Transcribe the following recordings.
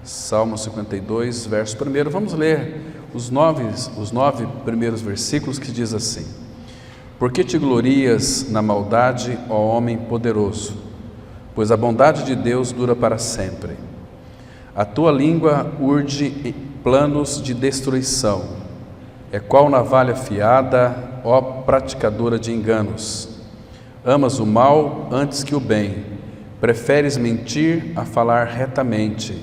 Salmo 52, verso 1. Vamos ler os nove primeiros versículos, que diz assim: Por que te glorias na maldade, ó homem poderoso? Pois a bondade de Deus dura para sempre. A tua língua urde planos de destruição. É qual navalha afiada, ó praticadora de enganos. Amas o mal antes que o bem. Preferes mentir a falar retamente.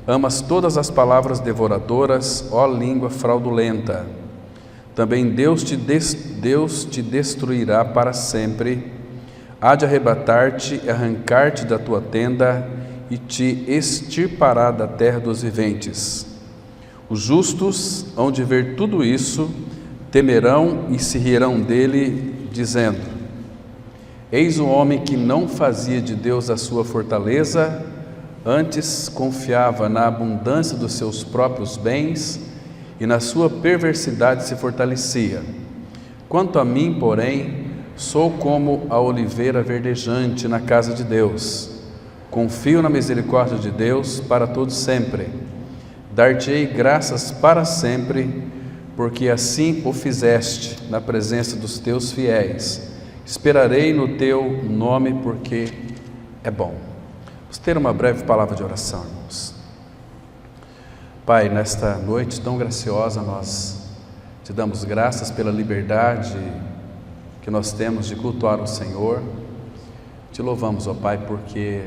Amas todas as palavras devoradoras, ó língua fraudulenta. Também Deus te destruirá para sempre. Há de arrebatar-te e arrancar-te da tua tenda e te extirpará da terra dos viventes. Os justos hão de ver tudo isso, temerão e se rirão dele, dizendo: Eis um homem que não fazia de Deus a sua fortaleza, antes confiava na abundância dos seus próprios bens e na sua perversidade se fortalecia. Quanto a mim, porém, sou como a oliveira verdejante na casa de Deus. Confio na misericórdia de Deus para todo sempre. Dar-te-ei graças para sempre, porque assim o fizeste na presença dos teus fiéis. Esperarei no teu nome, porque é bom. Vamos ter uma breve palavra de oração, irmãos. Pai, nesta noite tão graciosa, nós te damos graças pela liberdade que nós temos de cultuar o Senhor. Te louvamos, ó Pai, porque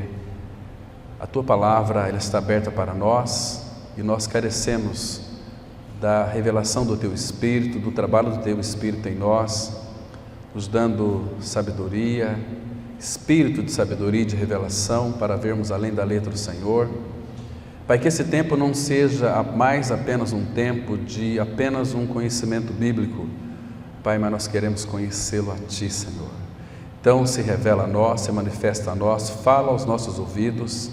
a Tua palavra ela está aberta para nós e nós carecemos da revelação do Teu Espírito, do trabalho do Teu Espírito em nós, nos dando sabedoria, espírito de sabedoria e de revelação para vermos além da letra do Senhor. Pai, que esse tempo não seja mais apenas um tempo de apenas um conhecimento bíblico, Pai, mas nós queremos conhecê-lo a Ti, Senhor. Então se revela a nós, se manifesta a nós, fala aos nossos ouvidos,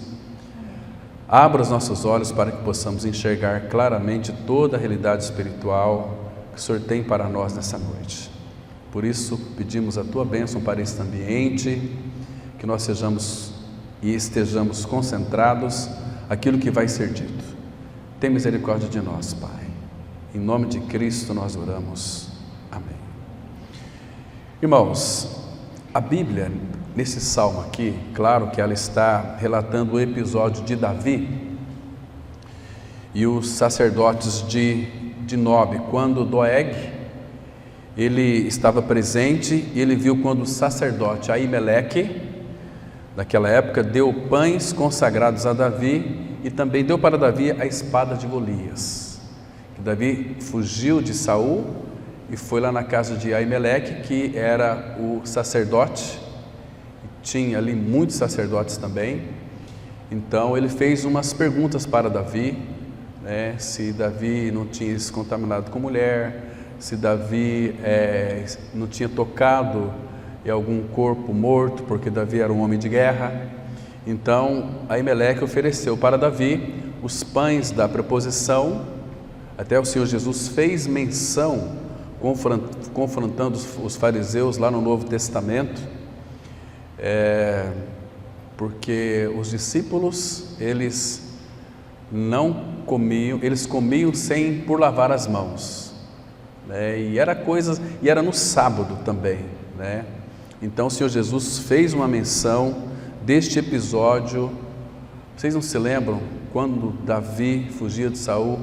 abra os nossos olhos para que possamos enxergar claramente toda a realidade espiritual que o Senhor tem para nós nessa noite. Por isso pedimos a Tua bênção para este ambiente, que nós sejamos e estejamos concentrados aquilo que vai ser dito. Tem misericórdia de nós, Pai. Em nome de Cristo nós oramos. Amém. Irmãos, a Bíblia, nesse salmo aqui, claro que ela está relatando o episódio de Davi e os sacerdotes de Nob, quando Doeg, ele estava presente e ele viu quando o sacerdote Aimeleque, naquela época, deu pães consagrados a Davi e também deu para Davi a espada de Golias. Davi fugiu de Saul e foi lá na casa de Aimeleque, que era o sacerdote, tinha ali muitos sacerdotes também. Então ele fez umas perguntas para Davi, se Davi não tinha se contaminado com mulher, se Davi não tinha tocado em algum corpo morto, porque Davi era um homem de guerra. Então Aimeleque ofereceu para Davi os pães da preposição. Até o Senhor Jesus fez menção, confrontando os fariseus lá no Novo Testamento, porque os discípulos, eles não comiam, eles comiam por lavar as mãos, e era no sábado também, Então o Senhor Jesus fez uma menção deste episódio. Vocês não se lembram quando Davi fugia de Saul,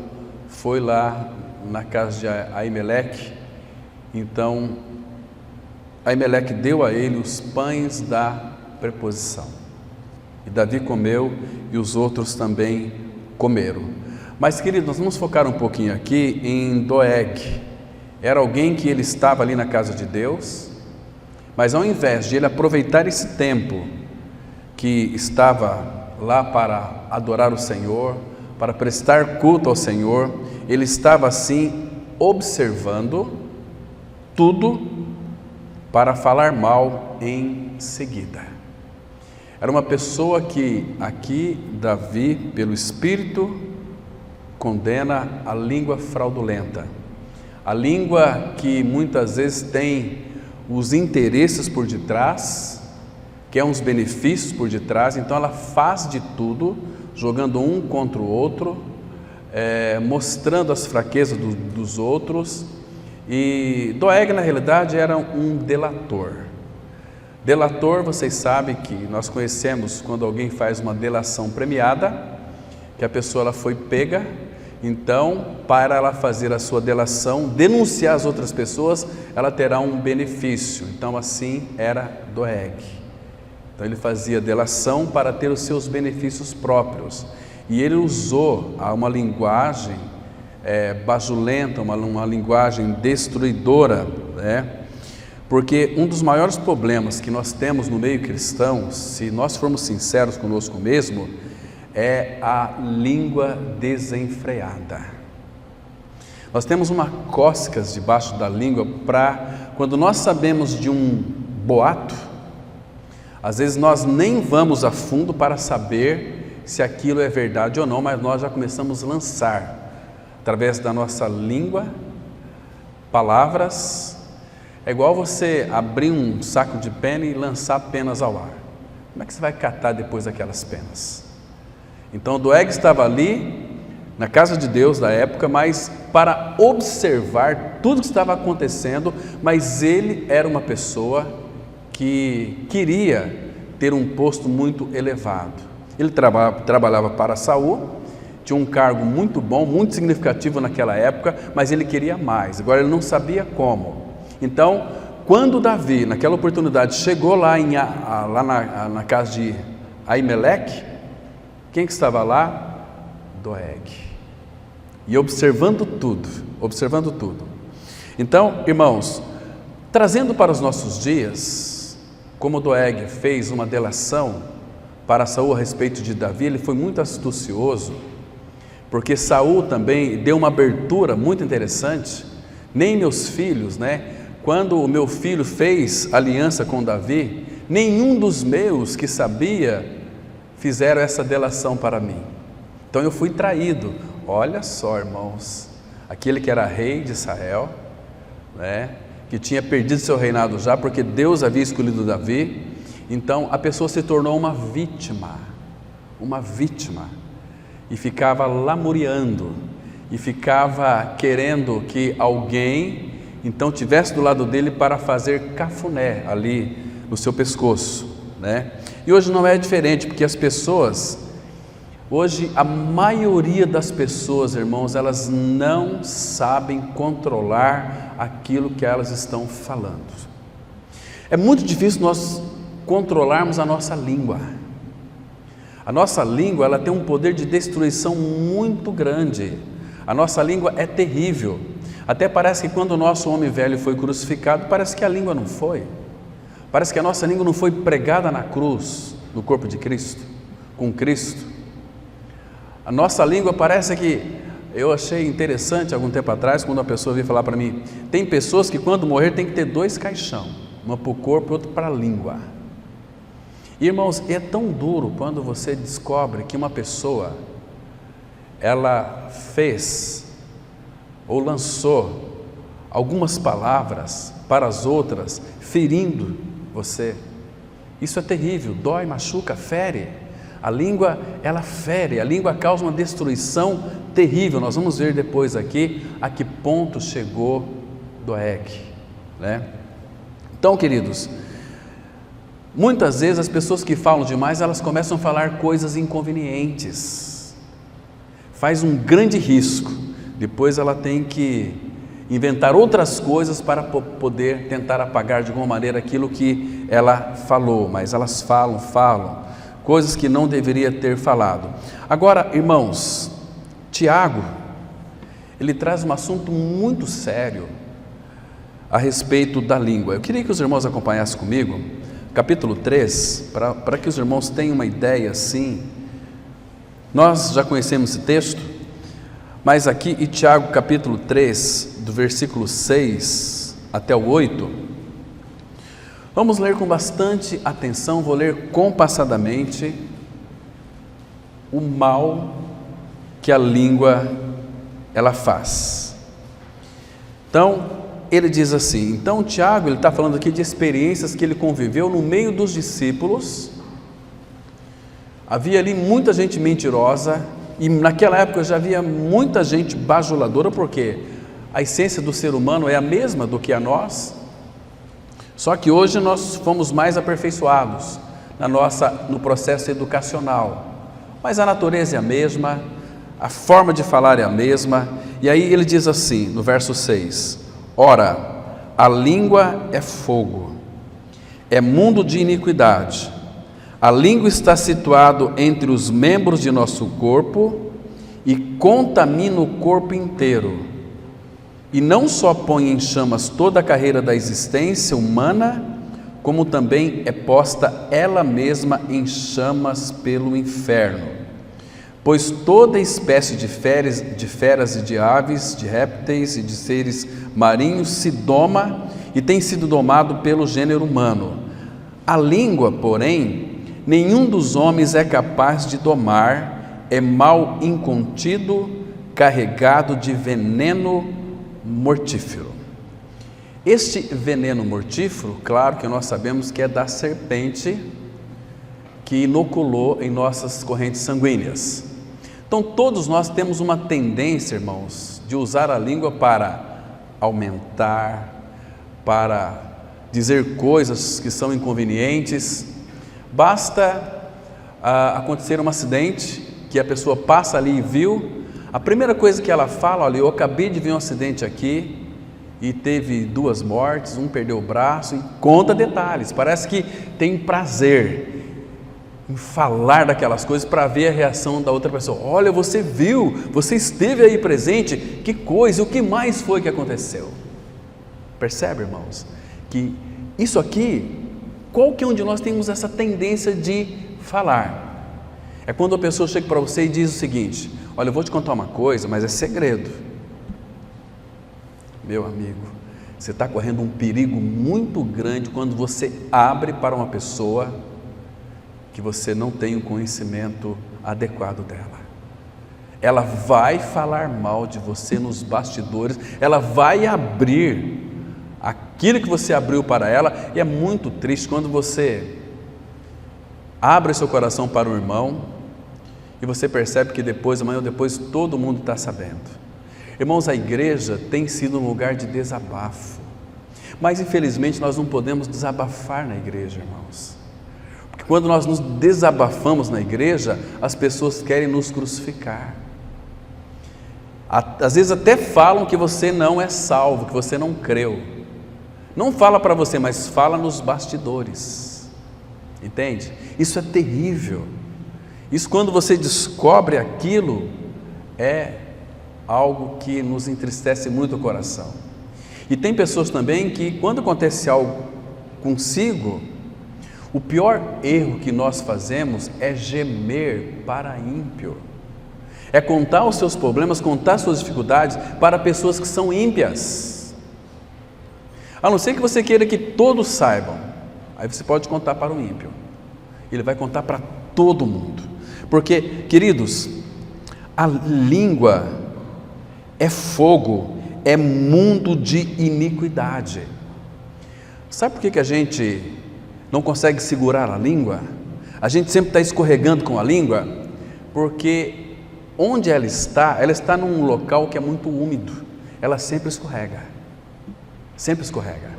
foi lá na casa de Aimeleque? Então Aimeleque deu a ele os pães da preposição, e Davi comeu e os outros também comeram. Mas, queridos, nós vamos focar um pouquinho aqui em Doeg. Era alguém que ele estava ali na casa de Deus, mas ao invés de ele aproveitar esse tempo que estava lá para adorar o Senhor, para prestar culto ao Senhor, ele estava assim observando tudo para falar mal em seguida. Era uma pessoa que aqui Davi, pelo Espírito, condena a língua fraudulenta, a língua que muitas vezes tem os interesses por detrás, quer uns benefícios por detrás, então ela faz de tudo jogando um contra o outro, mostrando as fraquezas dos outros. E Doeg, na realidade, era um delator. Delator, vocês sabem que nós conhecemos quando alguém faz uma delação premiada, que a pessoa ela foi pega, então, para ela fazer a sua delação, denunciar as outras pessoas, ela terá um benefício. Então, assim era Doeg. Então, ele fazia delação para ter os seus benefícios próprios. E ele usou uma linguagem bajulenta, uma linguagem destruidora, né? Porque um dos maiores problemas que nós temos no meio cristão, se nós formos sinceros conosco mesmo, é a língua desenfreada. Nós temos uma cócegas debaixo da língua para, quando nós sabemos de um boato, às vezes nós nem vamos a fundo para saber se aquilo é verdade ou não, mas nós já começamos a lançar, através da nossa língua, palavras. É igual você abrir um saco de pena e lançar penas ao ar. Como é que você vai catar depois aquelas penas? Então Doeg estava ali, na casa de Deus da época, mas para observar tudo que estava acontecendo, mas ele era uma pessoa que queria ter um posto muito elevado. Ele trabalhava para Saul, tinha um cargo muito bom, muito significativo naquela época, mas ele queria mais, agora ele não sabia como. Então, quando Davi, naquela oportunidade, chegou lá na casa de Aimeleque, quem que estava lá? Doeg. E observando tudo. Então, irmãos, trazendo para os nossos dias, como Doeg fez uma delação para Saul a respeito de Davi, ele foi muito astucioso, porque Saul também deu uma abertura muito interessante. Nem meus filhos, quando o meu filho fez aliança com Davi, nenhum dos meus que sabia fizeram essa delação para mim. Então eu fui traído. Olha só, irmãos, aquele que era rei de Israel, que tinha perdido seu reinado já, porque Deus havia escolhido Davi. Então a pessoa se tornou uma vítima, e ficava lamuriando, e ficava querendo que alguém então tivesse do lado dele para fazer cafuné ali no seu pescoço, E hoje não é diferente, porque as pessoas, hoje a maioria das pessoas, irmãos, elas não sabem controlar aquilo que elas estão falando. É muito difícil nós controlarmos a nossa língua. A nossa língua, ela tem um poder de destruição muito grande. A nossa língua é terrível. Até parece que quando o nosso homem velho foi crucificado, parece que a língua não foi. Parece que a nossa língua não foi pregada na cruz, no corpo de Cristo, com Cristo. A nossa língua parece que, eu achei interessante algum tempo atrás, quando uma pessoa veio falar para mim, tem pessoas que quando morrer tem que ter 2 caixão, uma para o corpo e outra para a língua. Irmãos, é tão duro quando você descobre que uma pessoa, ela fez ou lançou algumas palavras para as outras, ferindo você. Isso é terrível, dói, machuca, fere. A língua, ela fere, a língua causa uma destruição terrível. Nós vamos ver depois aqui a que ponto chegou Doeg, Então, queridos, muitas vezes as pessoas que falam demais, elas começam a falar coisas inconvenientes. Faz um grande risco. Depois ela tem que inventar outras coisas para poder tentar apagar de alguma maneira aquilo que ela falou, mas elas falam, coisas que não deveria ter falado. Agora, irmãos, Tiago, ele traz um assunto muito sério a respeito da língua. Eu queria que os irmãos acompanhassem comigo, capítulo 3, para que os irmãos tenham uma ideia assim. Nós já conhecemos esse texto, mas aqui em Tiago capítulo 3, do versículo 6 até o 8, vamos ler com bastante atenção, vou ler compassadamente o mal que a língua ela faz. Então, ele diz assim, então Tiago, ele está falando aqui de experiências que ele conviveu no meio dos discípulos, Havia ali muita gente mentirosa, e naquela época já havia muita gente bajuladora, porque a essência do ser humano é a mesma do que a nós, só que hoje nós fomos mais aperfeiçoados no processo educacional, mas a natureza é a mesma, a forma de falar é a mesma. E aí ele diz assim, no verso 6, ora, a língua é fogo, é mundo de iniquidade. A língua está situado entre os membros de nosso corpo e contamina o corpo inteiro. E não só põe em chamas toda a carreira da existência humana, como também é posta ela mesma em chamas pelo inferno. Pois toda espécie de feras e de aves, de répteis e de seres marinhos se doma e tem sido domado pelo gênero humano. A língua, porém, nenhum dos homens é capaz de domar, é mal incontido, carregado de veneno mortífero. Este veneno mortífero, claro que nós sabemos que é da serpente que inoculou em nossas correntes sanguíneas. Então todos nós temos uma tendência, irmãos, de usar a língua para aumentar, para dizer coisas que são inconvenientes. Basta acontecer um acidente, que a pessoa passa ali e viu, a primeira coisa que ela fala, olha, eu acabei de ver um acidente aqui, e teve 2 mortes, um perdeu o braço, e conta detalhes, parece que tem prazer em falar daquelas coisas para ver a reação da outra pessoa. Olha, você viu, você esteve aí presente, que coisa, o que mais foi que aconteceu? Percebe, irmãos, que isso aqui, qualquer um de nós temos essa tendência de falar. É quando a pessoa chega para você e diz o seguinte, olha, eu vou te contar uma coisa, mas é segredo. Meu amigo, você está correndo um perigo muito grande quando você abre para uma pessoa que você não tem o conhecimento adequado dela. Ela vai falar mal de você nos bastidores, ela vai abrir aquilo que você abriu para ela, e é muito triste quando você abre seu coração para o irmão e você percebe que depois, amanhã ou depois, todo mundo está sabendo. Irmãos, a igreja tem sido um lugar de desabafo, mas infelizmente nós não podemos desabafar na igreja, irmãos, porque quando nós nos desabafamos na igreja, as pessoas querem nos crucificar. Às vezes até falam que você não é salvo, que você não creu. Não fala para você, mas fala nos bastidores, entende? Isso é terrível. Isso, quando você descobre aquilo, é algo que nos entristece muito o coração. E tem pessoas também que, quando acontece algo consigo, o pior erro que nós fazemos é gemer para ímpio, é contar os seus problemas, contar suas dificuldades para pessoas que são ímpias, a não ser que você queira que todos saibam. Aí você pode contar para o ímpio, ele vai contar para todo mundo, porque, queridos, a língua é fogo, é mundo de iniquidade. Sabe por que a gente não consegue segurar a língua? A gente sempre está escorregando com a língua, porque onde ela está num local que é muito úmido, ela sempre escorrega, sempre escorrega.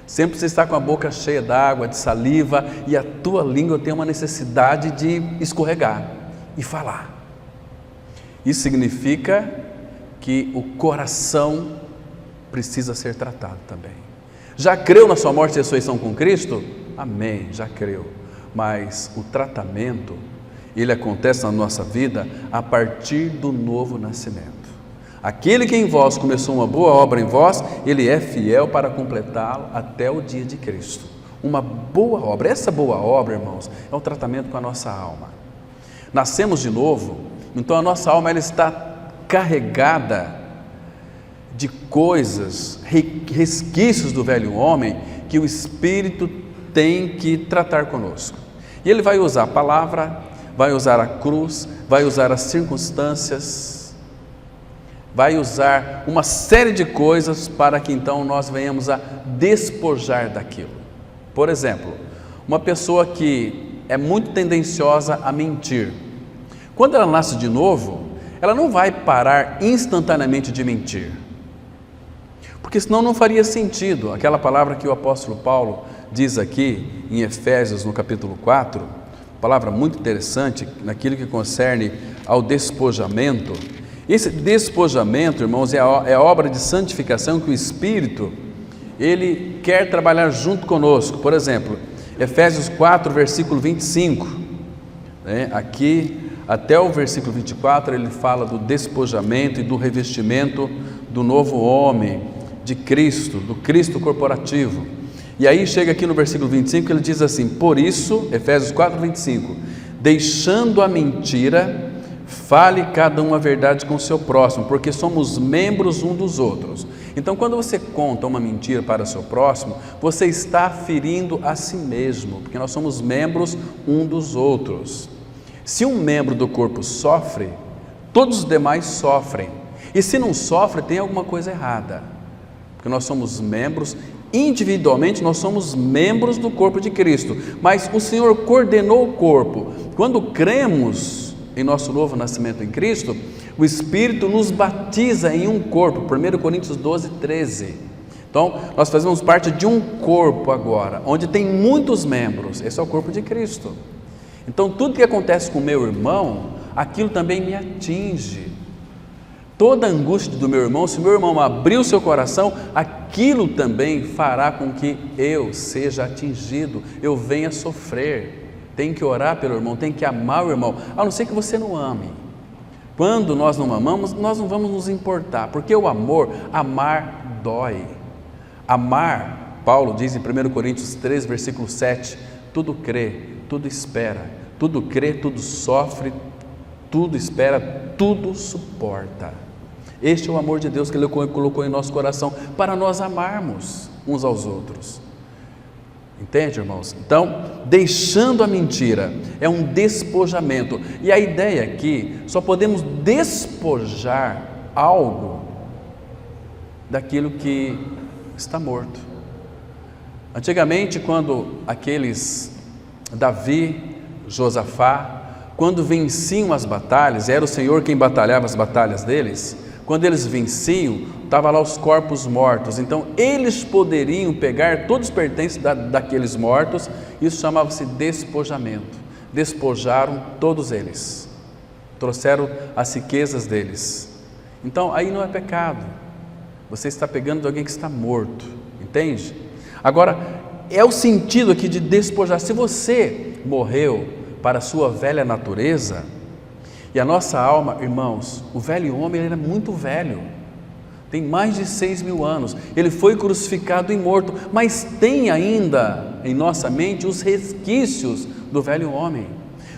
Sempre você está com a boca cheia d'água, de saliva, e a tua língua tem uma necessidade de escorregar e falar. Isso significa que o coração precisa ser tratado também. Já creu na sua morte e ressurreição com Cristo? Amém, já creu. Mas o tratamento, ele acontece na nossa vida a partir do novo nascimento. Aquele que em vós começou uma boa obra em vós, ele é fiel para completá-lo até o dia de Cristo. Uma boa obra, essa boa obra, irmãos, é um tratamento com a nossa alma. Nascemos de novo, então a nossa alma ela está carregada de coisas, resquícios do velho homem, que o Espírito tem que tratar conosco. E ele vai usar a palavra, vai usar a cruz, vai usar as circunstâncias, vai usar uma série de coisas para que então nós venhamos a despojar daquilo. Por exemplo, uma pessoa que é muito tendenciosa a mentir. Quando ela nasce de novo, ela não vai parar instantaneamente de mentir, porque senão não faria sentido aquela palavra que o apóstolo Paulo diz aqui em Efésios, no capítulo 4, palavra muito interessante naquilo que concerne ao despojamento. Esse despojamento, irmãos, é a obra de santificação que o Espírito, ele quer trabalhar junto conosco. Por exemplo, Efésios 4, versículo 25, aqui até o versículo 24, ele fala do despojamento e do revestimento do novo homem, de Cristo, do Cristo corporativo. E aí chega aqui no versículo 25, ele diz assim: por isso, Efésios 4, 25, deixando a mentira, fale cada um a verdade com o seu próximo, porque somos membros um dos outros. Então, quando você conta uma mentira para o seu próximo, você está ferindo a si mesmo, porque nós somos membros um dos outros. Se um membro do corpo sofre, todos os demais sofrem. E se não sofre, tem alguma coisa errada, porque nós somos membros, individualmente nós somos membros do corpo de Cristo, mas o Senhor coordenou o corpo. Quando cremos em nosso novo nascimento em Cristo, o Espírito nos batiza em um corpo, 1 Coríntios 12, 13. Então, nós fazemos parte de um corpo agora, onde tem muitos membros. Esse é o corpo de Cristo. Então, tudo que acontece com o meu irmão, aquilo também me atinge. Toda a angústia do meu irmão, se o meu irmão abrir o seu coração, aquilo também fará com que eu seja atingido, eu venha sofrer. Tem que orar pelo irmão, tem que amar o irmão, a não ser que você não ame. Quando nós não amamos, nós não vamos nos importar, porque o amor, amar dói. Amar, Paulo diz em 1 Coríntios 3, versículo 7, tudo crê, tudo espera, tudo crê, tudo sofre, tudo espera, tudo suporta. Este é o amor de Deus que Ele colocou em nosso coração, para nós amarmos uns aos outros. Entende, irmãos? Então, deixando a mentira, é um despojamento. E a ideia aqui, só podemos despojar algo daquilo que está morto. Antigamente, quando aqueles Davi, Josafá, quando venciam as batalhas, era o Senhor quem batalhava as batalhas deles. Quando eles venciam, estavam lá os corpos mortos. Então, eles poderiam pegar todos os pertences daqueles mortos. Isso chamava-se despojamento. Despojaram todos eles. Trouxeram as riquezas deles. Então, aí não é pecado. Você está pegando de alguém que está morto. Entende? Agora, é o sentido aqui de despojar. Se você morreu para a sua velha natureza, e a nossa alma, irmãos, o velho homem, ele era muito velho, tem mais de 6.000 anos, ele foi crucificado e morto, mas tem ainda em nossa mente os resquícios do velho homem.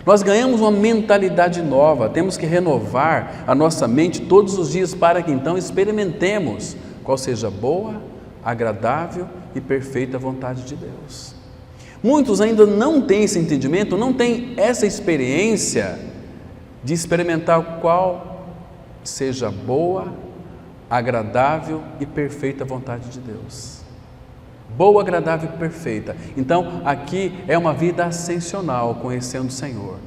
Nós ganhamos uma mentalidade nova, temos que renovar a nossa mente todos os dias para que então experimentemos qual seja a boa, agradável e perfeita vontade de Deus. Muitos ainda não têm esse entendimento, não têm essa experiência de experimentar qual seja a boa, agradável e perfeita vontade de Deus. Boa, agradável e perfeita. Então, aqui é uma vida ascensional, conhecendo o Senhor.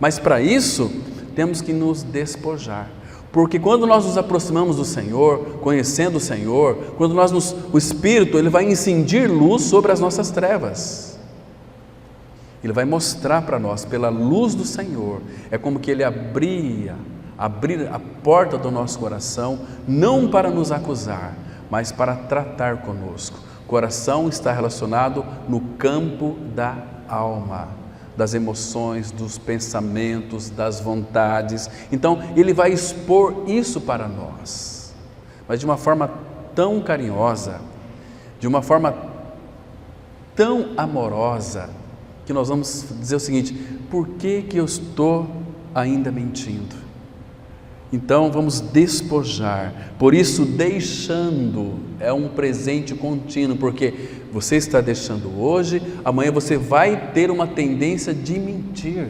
Mas para isso, temos que nos despojar. Porque quando nós nos aproximamos do Senhor, conhecendo o Senhor, quando o Espírito, ele vai incendir luz sobre as nossas trevas. Ele vai mostrar para nós, pela luz do Senhor, é como que Ele abrir a porta do nosso coração, não para nos acusar, mas para tratar conosco. O coração está relacionado no campo da alma, das emoções, dos pensamentos, das vontades. Então, Ele vai expor isso para nós, mas de uma forma tão carinhosa, de uma forma tão amorosa, que nós vamos dizer o seguinte: por que eu estou ainda mentindo? Então vamos despojar. Por isso, deixando é um presente contínuo, porque você está deixando hoje, amanhã você vai ter uma tendência de mentir.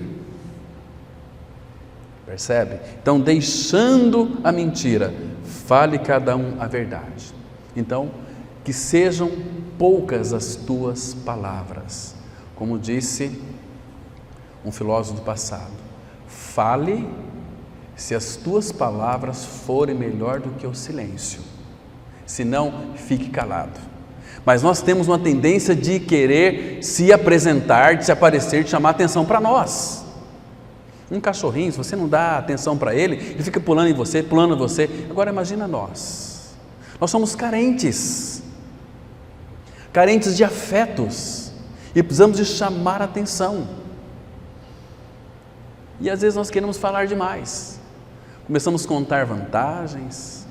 Percebe? Então, deixando a mentira, fale cada um a verdade. Então, que sejam poucas as tuas palavras. Como disse um filósofo do passado: fale se as tuas palavras forem melhor do que o silêncio, se não, fique calado. Mas nós temos uma tendência de querer se apresentar, de se aparecer, de chamar atenção para nós. Um cachorrinho, se você não dá atenção para ele, ele fica pulando em você, pulando em você. Agora imagina nós somos carentes de afetos, e precisamos de chamar atenção, e às vezes nós queremos falar demais, começamos a contar vantagens.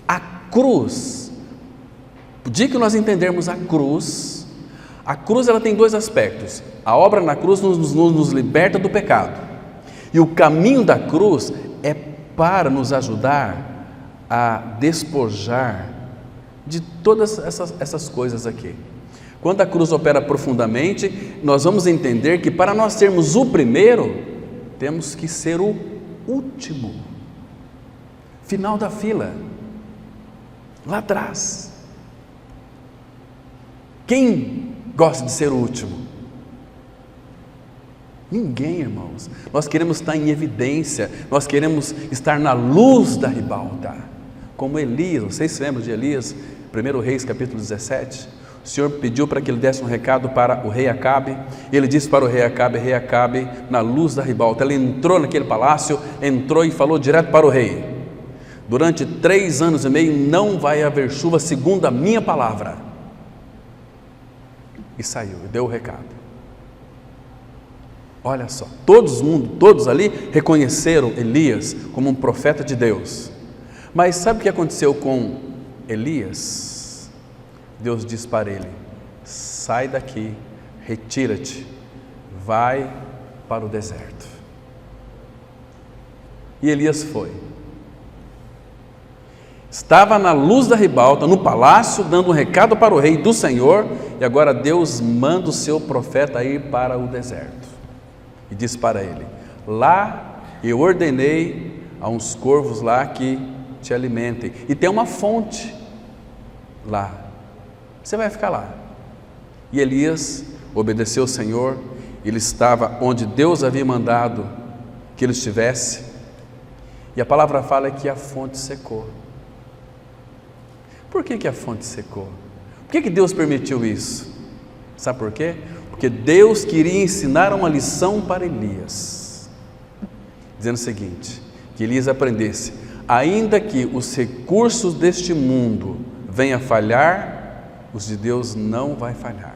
A cruz, o dia que nós entendermos a cruz ela tem dois aspectos. A obra na cruz nos liberta do pecado, e o caminho da cruz é para nos ajudar a despojar de todas essas coisas aqui. Quando a cruz opera profundamente, nós vamos entender que para nós sermos o primeiro, temos que ser o último, final da fila, lá atrás. Quem gosta de ser o último? Ninguém, irmãos. Nós queremos estar em evidência, nós queremos estar na luz da ribalta, como Elias. Vocês se lembram de Elias? 1 Reis capítulo 17, o Senhor pediu para que ele desse um recado para o rei Acabe. Ele disse para o rei Acabe, na luz da ribalta. Ele entrou naquele palácio, entrou e falou direto para o rei: durante 3 anos e meio não vai haver chuva segundo a minha palavra. E saiu, e deu o recado. Olha só, todos ali reconheceram Elias como um profeta de Deus. Mas sabe o que aconteceu com Elias? Deus diz para ele: sai daqui, retira-te, vai para o deserto. E Elias foi. Estava na luz da ribalta, no palácio, dando um recado para o rei do Senhor, e agora Deus manda o seu profeta ir para o deserto. E diz para ele: lá eu ordenei a uns corvos lá que te alimentem, e tem uma fonte lá, você vai ficar lá. E Elias obedeceu ao Senhor, ele estava onde Deus havia mandado que ele estivesse, e a palavra fala que a fonte secou. Por que a fonte secou? Por que Deus permitiu isso? Sabe por quê? Porque Deus queria ensinar uma lição para Elias, dizendo o seguinte: que Elias aprendesse, ainda que os recursos deste mundo venham a falhar, os de Deus não vai falhar,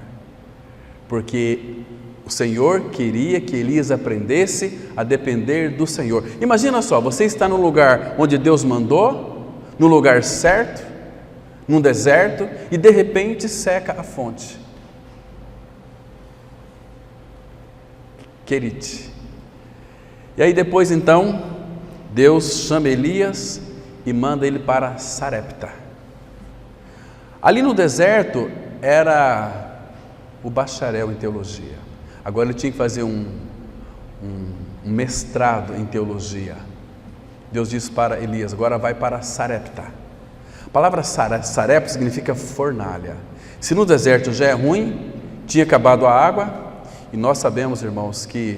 porque o Senhor queria que Elias aprendesse a depender do Senhor. Imagina só, você está no lugar onde Deus mandou, no lugar certo, num deserto, e de repente seca a fonte. Querite. E aí depois então, Deus chama Elias e manda ele para Sarepta. Ali no deserto era o bacharel em teologia. Agora ele tinha que fazer um mestrado em teologia. Deus disse para Elias: agora vai para Sarepta. A palavra Sarepta significa fornalha. Se no deserto já é ruim, tinha acabado a água, e nós sabemos, irmãos, que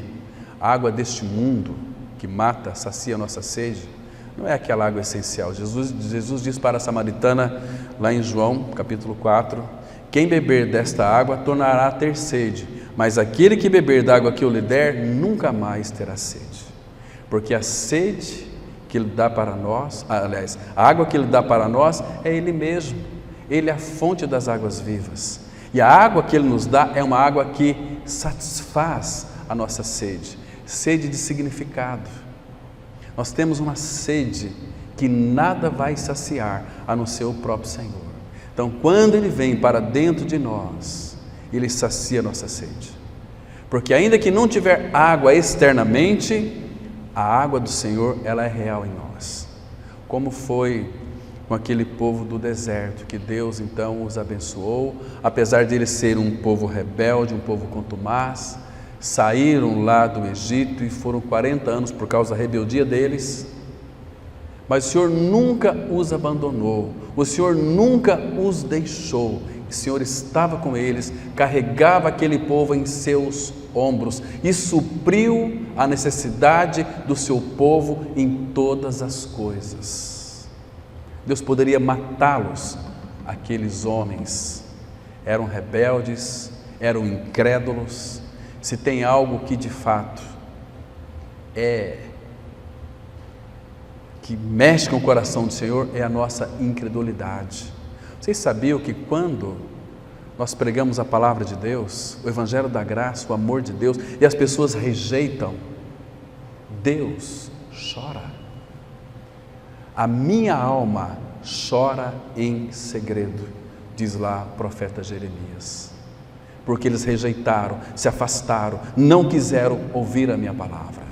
a água deste mundo, que mata, sacia a nossa sede, não é aquela água essencial. Jesus diz para a samaritana, lá em João, capítulo 4, quem beber desta água tornará a ter sede, mas aquele que beber da água que eu lhe der, nunca mais terá sede. Porque a sede que Ele dá para nós, aliás, a água que Ele dá para nós é Ele mesmo. Ele é a fonte das águas vivas. E a água que Ele nos dá é uma água que satisfaz a nossa sede, sede de significado. Nós temos uma sede que nada vai saciar a não ser o próprio Senhor. Então, quando Ele vem para dentro de nós, Ele sacia a nossa sede. Porque ainda que não tiver água externamente, a água do Senhor, ela é real em nós. Como foi com aquele povo do deserto, que Deus então os abençoou, apesar de eles serem um povo rebelde, um povo contumaz, saíram lá do Egito e foram 40 anos por causa da rebeldia deles, mas o Senhor nunca os abandonou, o Senhor nunca os deixou, o Senhor estava com eles, carregava aquele povo em seus ombros e supriu a necessidade do seu povo em todas as coisas. Deus poderia matá-los, aqueles homens eram rebeldes, eram incrédulos. Se tem algo que de fato que mexe com o coração do Senhor, é a nossa incredulidade. Vocês sabiam que quando nós pregamos a palavra de Deus, o Evangelho da graça, o amor de Deus, e as pessoas rejeitam, Deus chora. A minha alma chora em segredo, diz lá o profeta Jeremias, porque eles rejeitaram, se afastaram, não quiseram ouvir a minha palavra.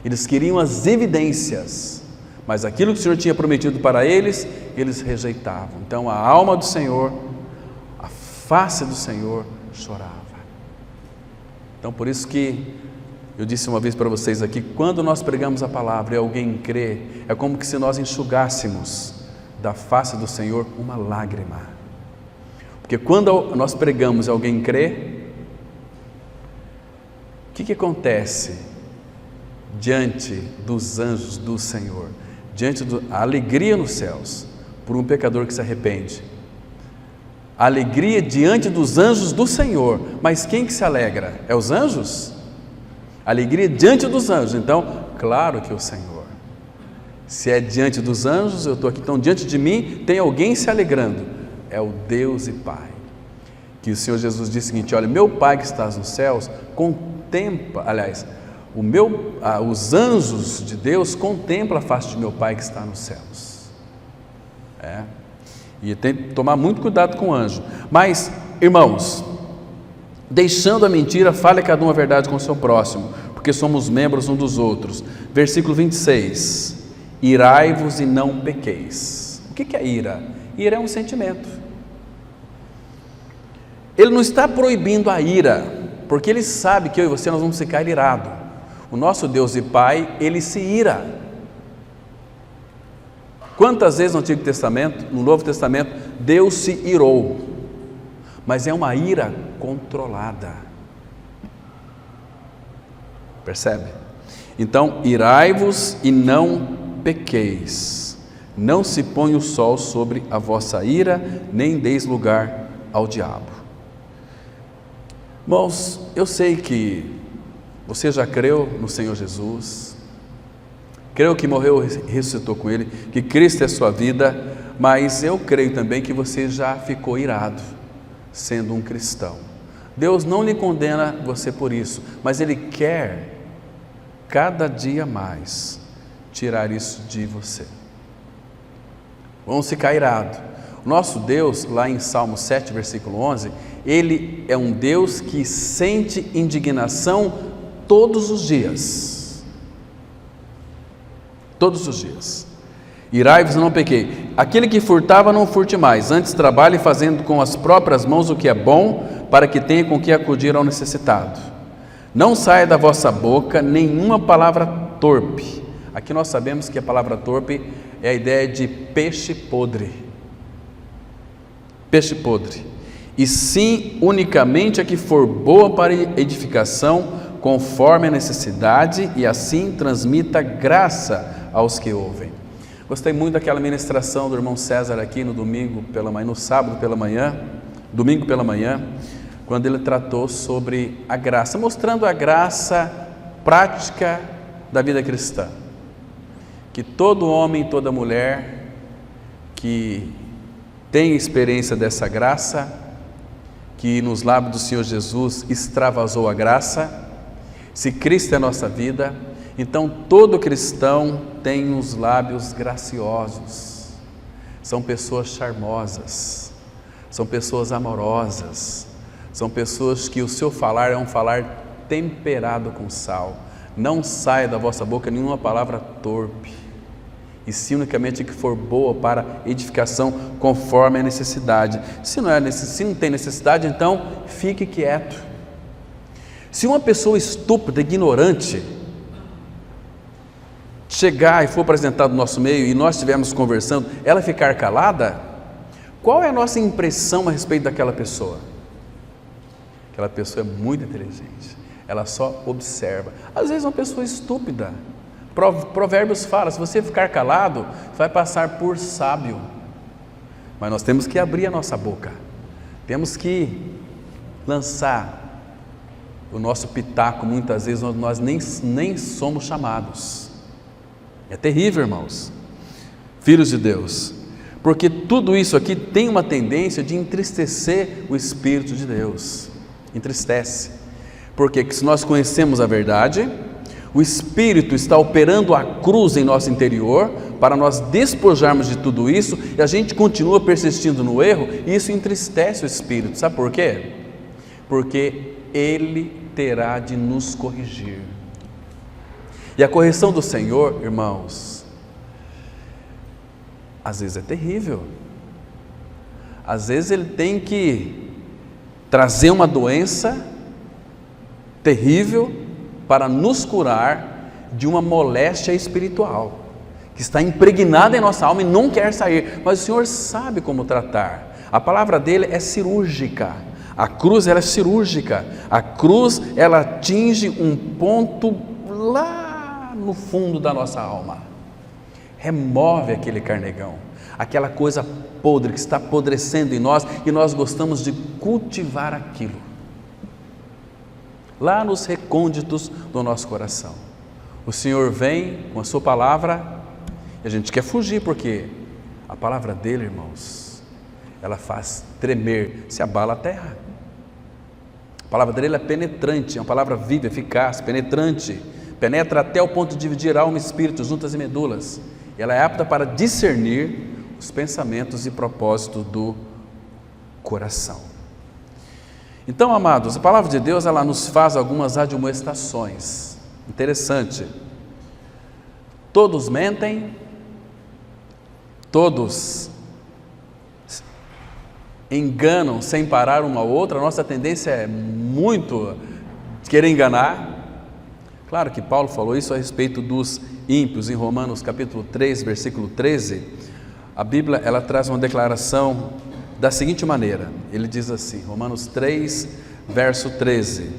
Eles queriam as evidências, mas aquilo que o Senhor tinha prometido para eles, eles rejeitavam. Então a alma do Senhor, a face do Senhor chorava. Então por isso que eu disse uma vez para vocês aqui, quando nós pregamos a palavra e alguém crê, é como se nós enxugássemos da face do Senhor uma lágrima. Porque quando nós pregamos e alguém crê, o que acontece diante dos anjos do Senhor? Diante da alegria nos céus, por um pecador que se arrepende. A alegria diante dos anjos do Senhor. Mas quem que se alegra? É os anjos? Alegria diante dos anjos. Então, claro que o Senhor. Se é diante dos anjos, eu estou aqui. Então, diante de mim, tem alguém se alegrando. É o Deus e Pai. Que o Senhor Jesus disse o seguinte: olha, meu Pai que estás nos céus, contempla, aliás, os anjos de Deus contemplam a face de meu Pai que está nos céus. E tem que tomar muito cuidado com o anjo. Mas, irmãos, deixando a mentira, fale cada um a verdade com o seu próximo, porque somos membros um dos outros. Versículo 26: irai-vos e não pequeis. O que é ira? Ira é um sentimento. Ele não está proibindo a ira, porque Ele sabe que eu e você nós vamos ficar irados. O nosso Deus e Pai, Ele se ira. Quantas vezes no Antigo Testamento, no Novo Testamento, Deus se irou, mas é uma ira controlada. Percebe? Então, irai-vos e não pequeis. Não se põe o sol sobre a vossa ira, nem deis lugar ao diabo. Irmãos, eu sei que você já creu no Senhor Jesus, creu que morreu e ressuscitou com Ele, que Cristo é a sua vida, mas eu creio também que você já ficou irado, sendo um cristão. Deus não lhe condena você por isso, mas Ele quer, cada dia mais, tirar isso de você. Vamos ficar irados. O nosso Deus, lá em Salmo 7, versículo 11, Ele é um Deus que sente indignação todos os dias. Todos os dias. Irai-vos e não pequei. Aquele que furtava, não furte mais, antes trabalhe fazendo com as próprias mãos o que é bom, para que tenha com que acudir ao necessitado. Não saia da vossa boca nenhuma palavra torpe. Aqui nós sabemos que a palavra torpe é a ideia de peixe podre. Peixe podre. E sim unicamente a que for boa para edificação, conforme a necessidade, e assim transmita graça aos que ouvem. Gostei muito daquela ministração do irmão César aqui no domingo pela manhã, no sábado pela manhã, domingo pela manhã, quando ele tratou sobre a graça, mostrando a graça prática da vida cristã. Que todo homem, toda mulher que tem experiência dessa graça, que nos lábios do Senhor Jesus extravasou a graça, se Cristo é a nossa vida, então todo cristão tem os lábios graciosos, são pessoas charmosas, são pessoas amorosas, são pessoas que o seu falar é um falar temperado com sal. Não saia da vossa boca nenhuma palavra torpe, e sim unicamente que for boa para edificação conforme a necessidade. Se não tem necessidade, então fique quieto. Se uma pessoa estúpida, ignorante, chegar e for apresentada no nosso meio e nós estivermos conversando, ela ficar calada, Qual é a nossa impressão a respeito daquela pessoa? Aquela pessoa é muito inteligente, ela só observa. Às vezes uma pessoa estúpida. Provérbios fala, se você ficar calado, vai passar por sábio. Mas nós temos que abrir a nossa boca, temos que lançar o nosso pitaco. Muitas vezes nós nem somos chamados. É terrível, irmãos, filhos de Deus, porque tudo isso aqui tem uma tendência de entristecer o Espírito de Deus. Entristece, porque se nós conhecemos a verdade, o Espírito está operando a cruz em nosso interior, para nós despojarmos de tudo isso, e a gente continua persistindo no erro, e isso entristece o Espírito. Sabe por quê? Porque Ele terá de nos corrigir, e a correção do Senhor, irmãos, às vezes é terrível. Às vezes Ele tem que trazer uma doença terrível para nos curar de uma moléstia espiritual que está impregnada em nossa alma e não quer sair, mas o Senhor sabe como tratar. A palavra dele é cirúrgica. A cruz, ela é cirúrgica. A cruz, ela atinge um ponto lá no fundo da nossa alma, remove aquele carnegão, aquela coisa podre que está apodrecendo em nós, e nós gostamos de cultivar aquilo lá nos recônditos do nosso coração. O Senhor vem com a sua palavra e a gente quer fugir, porque a palavra dele, irmãos, ela faz tremer, se abala a terra. A palavra dele é penetrante, é uma palavra viva, eficaz, penetrante, penetra até o ponto de dividir alma e espírito, juntas e medulas. Ela é apta para discernir os pensamentos e propósitos do coração. Então, amados, a palavra de Deus, ela nos faz algumas admoestações. Interessante. Todos mentem, todos enganam sem parar uma ou outra. A nossa tendência é muito querer enganar. Claro que Paulo falou isso a respeito dos ímpios, em Romanos capítulo 3, versículo 13, a Bíblia, ela traz uma declaração da seguinte maneira, ele diz assim, Romanos 3, verso 13,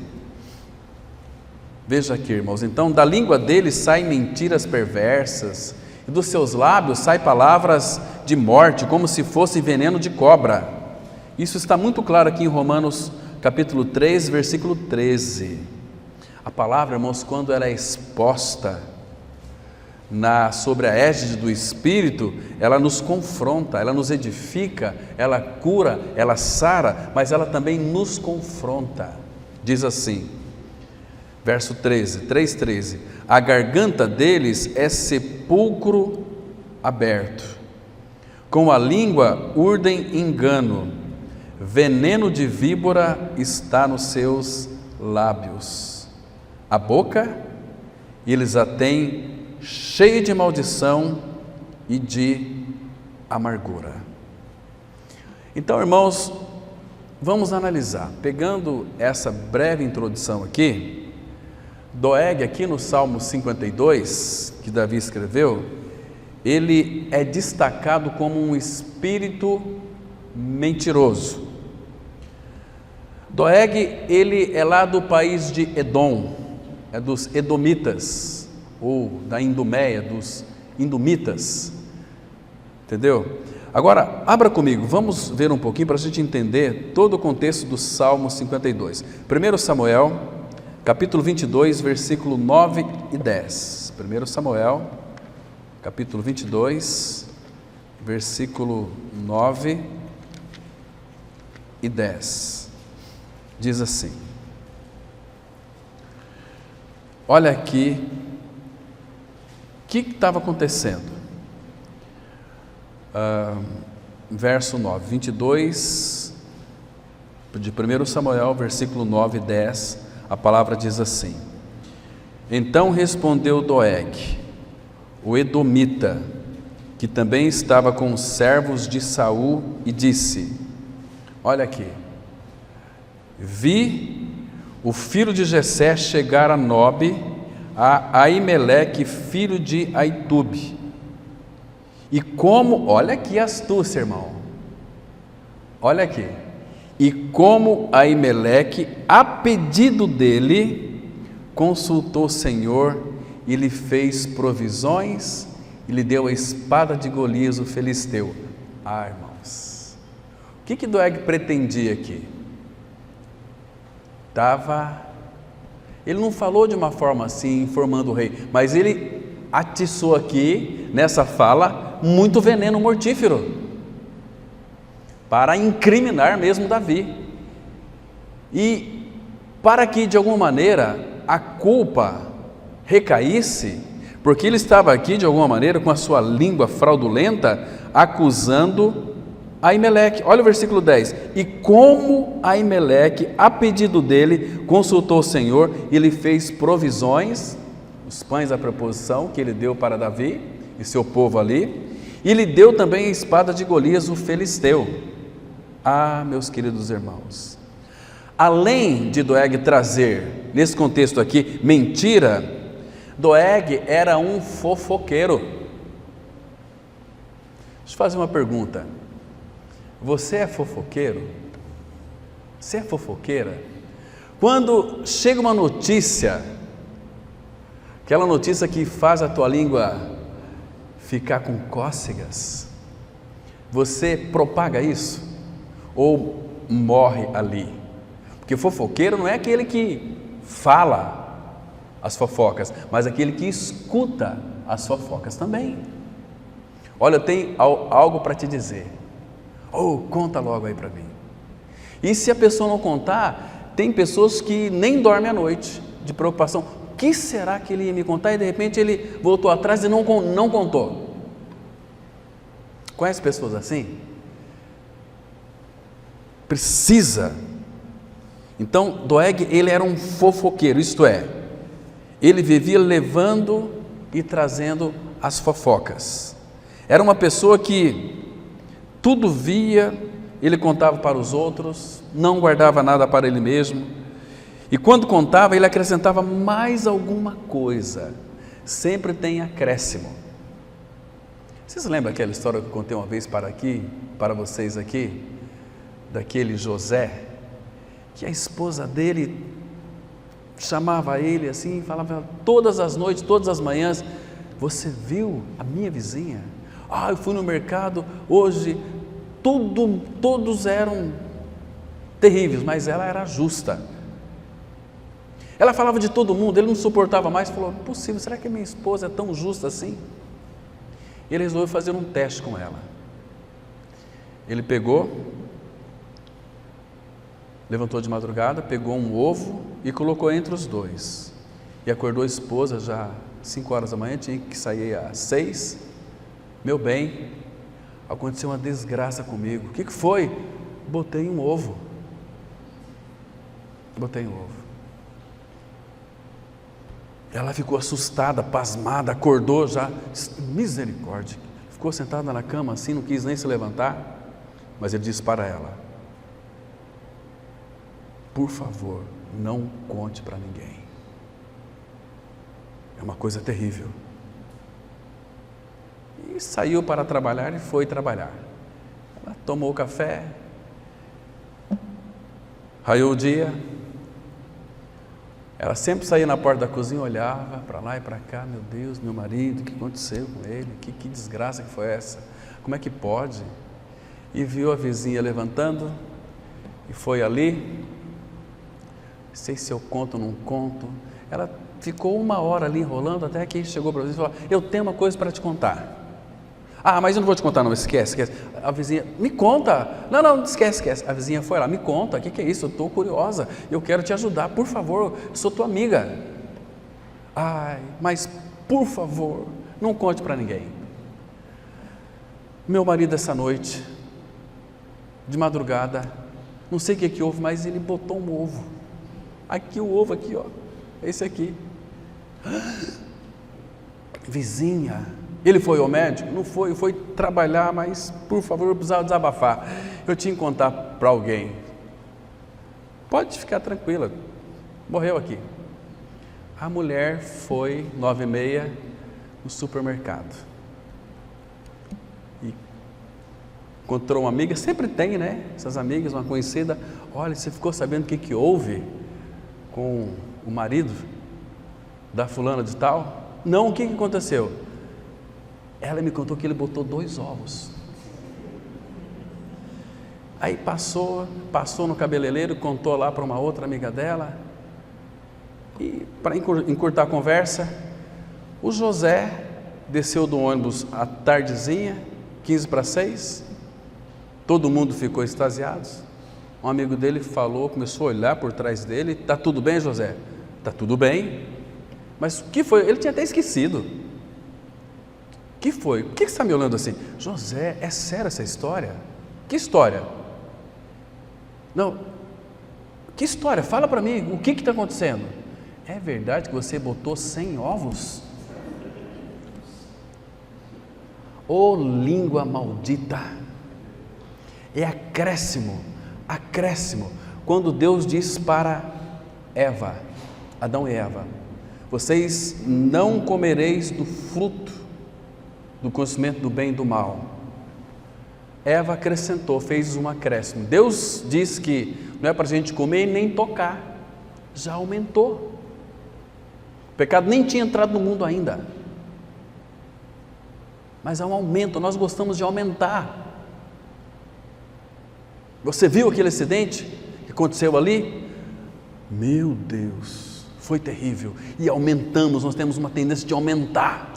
veja aqui, irmãos, então da língua deles saem mentiras perversas, e dos seus lábios saem palavras de morte, como se fosse veneno de cobra. Isso está muito claro aqui em Romanos capítulo 3, versículo 13, a palavra, irmãos, quando ela é exposta sobre a égide do Espírito, ela nos confronta, ela nos edifica, ela cura, ela sara, mas ela também nos confronta. Diz assim, verso 13, 3,13, a garganta deles é sepulcro aberto, com a língua urdem engano, veneno de víbora está nos seus lábios, a boca eles a têm cheio de maldição e de amargura. Então, irmãos, vamos analisar, pegando essa breve introdução aqui, Doeg, aqui no Salmo 52, que Davi escreveu, ele é destacado como um espírito mentiroso. Doeg, ele é lá do país de Edom, é dos Edomitas, ou da Idumeia, dos Idumitas, entendeu? Agora, abra comigo, vamos ver um pouquinho para a gente entender todo o contexto do Salmo 52. 1 Samuel, capítulo 22, versículo 9 e 10. 1 Samuel, capítulo 22, versículo 9 e 10. Diz assim, olha aqui, o que estava acontecendo? Verso 9, 22 de 1 Samuel, versículo 9 e 10, a palavra diz assim, então respondeu Doeg, o Edomita, que também estava com os servos de Saul, e disse, olha aqui, vi o filho de Jessé chegar a Nobe, a Aimeleque, filho de Aitube, e como, olha aqui a astúcia, irmão, Olha aqui. E como Aimeleque, a pedido dele, consultou o Senhor e lhe fez provisões e lhe deu a espada de Golias, o filisteu. Irmãos, o que Doeg pretendia aqui? Ele não falou de uma forma assim, informando o rei, mas ele atiçou aqui, nessa fala, muito veneno mortífero, para incriminar mesmo Davi, e para que de alguma maneira a culpa recaísse, porque ele estava aqui de alguma maneira com a sua língua fraudulenta, acusando Aimeleque. Olha o versículo 10, e como Aimeleque, a pedido dele, consultou o Senhor e lhe fez provisões, os pães da proposição que ele deu para Davi e seu povo ali, e lhe deu também a espada de Golias, o filisteu. Meus queridos irmãos, além de Doeg trazer, nesse contexto aqui, mentira, Doeg era um fofoqueiro. Deixa eu fazer uma pergunta. Você é fofoqueiro? Você é fofoqueira? Quando chega uma notícia, aquela notícia que faz a tua língua ficar com cócegas, você propaga isso? Ou morre ali? Porque fofoqueiro não é aquele que fala as fofocas, mas aquele que escuta as fofocas também. Olha, eu tenho algo para te dizer. Conta logo aí para mim. E se a pessoa não contar, tem pessoas que nem dormem à noite, de preocupação. O que será que ele ia me contar? E de repente ele voltou atrás e não contou. Conhece pessoas assim? Precisa. Então Doeg, ele era um fofoqueiro, isto é, ele vivia levando e trazendo as fofocas. Era uma pessoa que tudo via, ele contava para os outros, não guardava nada para ele mesmo, e quando contava, ele acrescentava mais alguma coisa, sempre tem acréscimo. Vocês lembram aquela história que eu contei uma vez para vocês aqui, daquele José, que a esposa dele chamava ele assim, falava todas as noites, todas as manhãs: você viu a minha vizinha? Eu fui no mercado hoje, todos eram terríveis, mas ela era justa. Ela falava de todo mundo, ele não suportava mais, falou: impossível, será que a minha esposa é tão justa assim? Ele resolveu fazer um teste com ela. Ele levantou de madrugada, pegou um ovo e colocou entre os dois, e acordou a esposa já 5 horas da manhã, tinha que sair às 6. Meu bem, aconteceu uma desgraça comigo. O que foi? Botei um ovo. Ela ficou assustada, pasmada, acordou já, misericórdia, ficou sentada na cama assim, não quis nem se levantar, mas ele disse para ela: por favor, não conte para ninguém, é uma coisa terrível. E saiu para trabalhar e foi trabalhar. Ela tomou café, raiou o dia, ela sempre saía na porta da cozinha, olhava para lá e para cá: meu Deus, meu marido, o que aconteceu com ele? Que desgraça que foi essa? Como é que pode? E viu a vizinha levantando e foi ali. Não sei se eu conto ou não conto. Ela ficou 1 hora ali enrolando, até que chegou para a vizinha e falou: eu tenho uma coisa para te contar. Mas eu não vou te contar não, esquece. A vizinha: me conta. Não, esquece. A vizinha foi lá: me conta, o que é isso? Eu estou curiosa, eu quero te ajudar, por favor, sou tua amiga. Mas por favor, não conte para ninguém. Meu marido essa noite, de madrugada, não sei o que houve, mas ele botou um ovo. Aqui o ovo, aqui, ó, esse aqui. Vizinha, ele foi ao médico? Não foi trabalhar, mas por favor, eu precisava desabafar. Eu tinha que contar para alguém. Pode ficar tranquila, morreu aqui. A mulher foi 9h30 no supermercado e encontrou uma amiga, sempre tem, né? Essas amigas, uma conhecida, olha, você ficou sabendo o que houve com o marido da fulana de tal? Não, o que aconteceu? Ela me contou que ele botou 2 ovos. Aí passou no cabeleireiro, contou lá para uma outra amiga dela, e para encurtar a conversa, o José desceu do ônibus à tardezinha, 5:45, todo mundo ficou extasiado. Um amigo dele falou, começou a olhar por trás dele, está tudo bem, José? Está tudo bem. Mas o que foi? Ele tinha até esquecido. O que foi? Por que você está me olhando assim? José, é sério essa história? Que história? Não, que história? Fala para mim, o que está acontecendo? É verdade que você botou 100 ovos? Ô língua maldita! É acréscimo, quando Deus diz para Eva, Adão e Eva, vocês não comereis do fruto do conhecimento do bem e do mal. Eva acrescentou, fez um acréscimo. Deus diz que não é para a gente comer e nem tocar, já aumentou. O pecado nem tinha entrado no mundo ainda, mas há um aumento, nós gostamos de aumentar. Você viu aquele acidente que aconteceu ali? Meu Deus, foi terrível. E aumentamos, nós temos uma tendência de aumentar.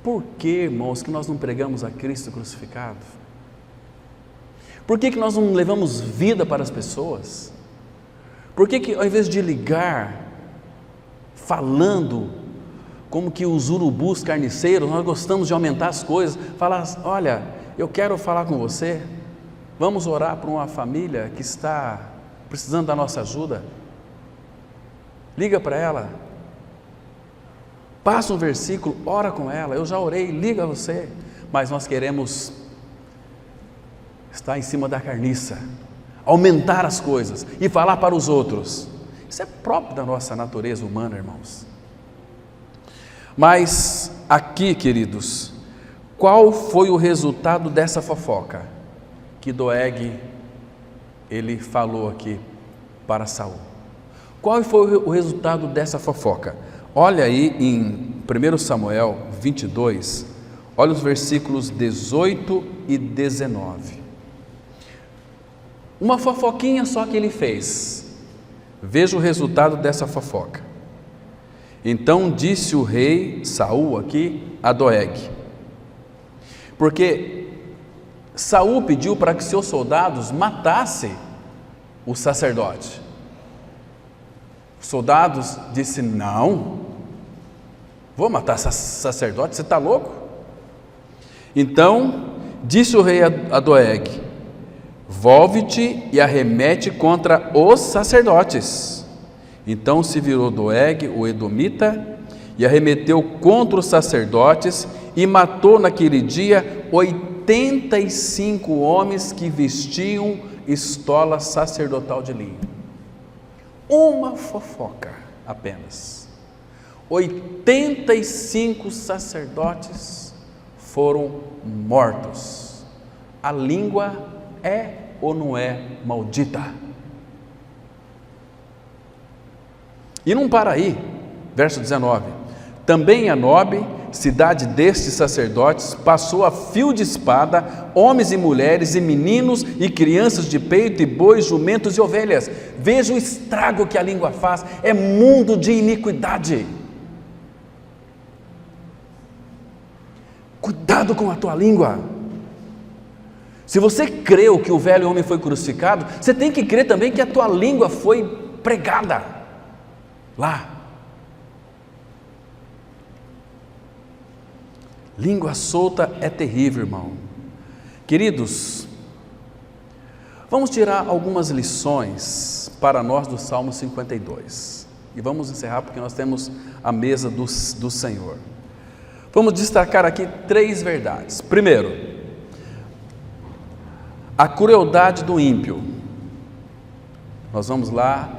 Por que, irmãos, que nós não pregamos a Cristo crucificado? Por que nós não levamos vida para as pessoas? Por que ao invés de ligar, falando como que os urubus carniceiros, nós gostamos de aumentar as coisas, falar, olha, eu quero falar com você, vamos orar por uma família que está precisando da nossa ajuda. Liga para ela, passa um versículo, ora com ela, eu já orei, liga a você, mas nós queremos estar em cima da carniça, aumentar as coisas e falar para os outros. Isso é próprio da nossa natureza humana, irmãos. Mas aqui, queridos, qual foi o resultado dessa fofoca que Doeg ele falou aqui para Saul? Qual foi o resultado dessa fofoca? Olha aí em 1 Samuel 22, olha os versículos 18 e 19. Uma fofoquinha só que ele fez. Veja o resultado dessa fofoca. Então disse o rei Saul aqui a Doeg, porque Saul pediu para que seus soldados matassem o sacerdote. Os soldados disseram, não, vou matar sacerdote, você está louco? Então disse o rei a Doeg, volve-te e arremete contra os sacerdotes. Então se virou Doeg, o edomita, e arremeteu contra os sacerdotes e matou naquele dia 85 homens que vestiam estola sacerdotal de linho. Uma fofoca apenas. 85 sacerdotes foram mortos. A língua é ou não é maldita? E não para aí, verso 19, também a Nobe, cidade destes sacerdotes, passou a fio de espada, homens e mulheres, e meninos e crianças de peito, e bois, jumentos e ovelhas. Veja o estrago que a língua faz, é mundo de iniquidade. Cuidado com a tua língua. Se você creu que o velho homem foi crucificado, você tem que crer também que a tua língua foi pregada lá. Língua solta é terrível, irmão. Queridos, vamos tirar algumas lições para nós do Salmo 52 e vamos encerrar porque nós temos a mesa do Senhor. Vamos destacar aqui 3 verdades. Primeiro, a crueldade do ímpio. Nós vamos lá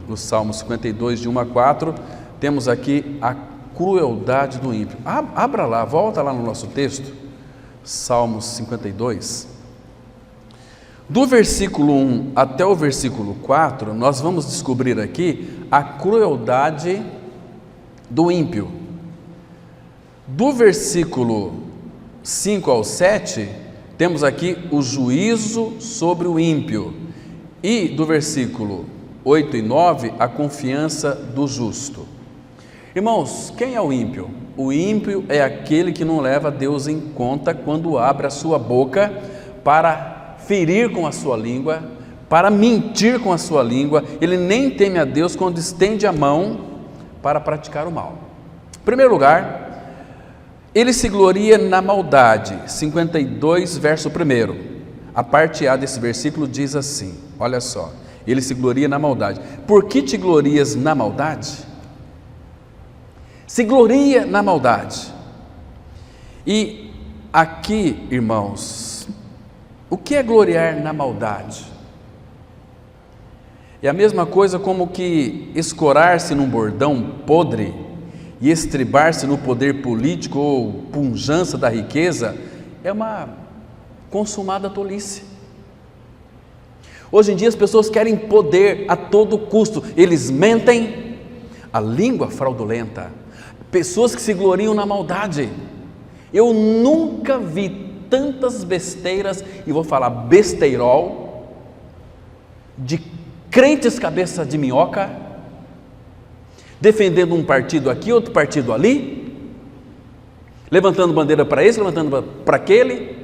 no Salmo 52, de 1 a 4, temos aqui a crueldade do ímpio. Abra lá, volta lá no nosso texto, Salmos 52. Do versículo 1 até o versículo 4, nós vamos descobrir aqui a crueldade do ímpio. Do versículo 5 ao 7, temos aqui o juízo sobre o ímpio. E do versículo 8 e 9, a confiança do justo. Irmãos, quem é o ímpio? O ímpio é aquele que não leva Deus em conta quando abre a sua boca para ferir com a sua língua, para mentir com a sua língua. Ele nem teme a Deus quando estende a mão para praticar o mal. Em primeiro lugar, ele se gloria na maldade. 52, verso 1. A parte A desse versículo diz assim, olha só, ele se gloria na maldade. Por que te glorias na maldade? Se gloria na maldade. E aqui, irmãos, o que é gloriar na maldade? É a mesma coisa como que escorar-se num bordão podre e estribar-se no poder político ou pujança da riqueza é uma consumada tolice. Hoje em dia as pessoas querem poder a todo custo, eles mentem, a língua fraudulenta, pessoas que se gloriam na maldade. Eu nunca vi tantas besteiras, e vou falar besteirol, de crentes cabeça de minhoca, defendendo um partido aqui, outro partido ali, levantando bandeira para esse, levantando para aquele,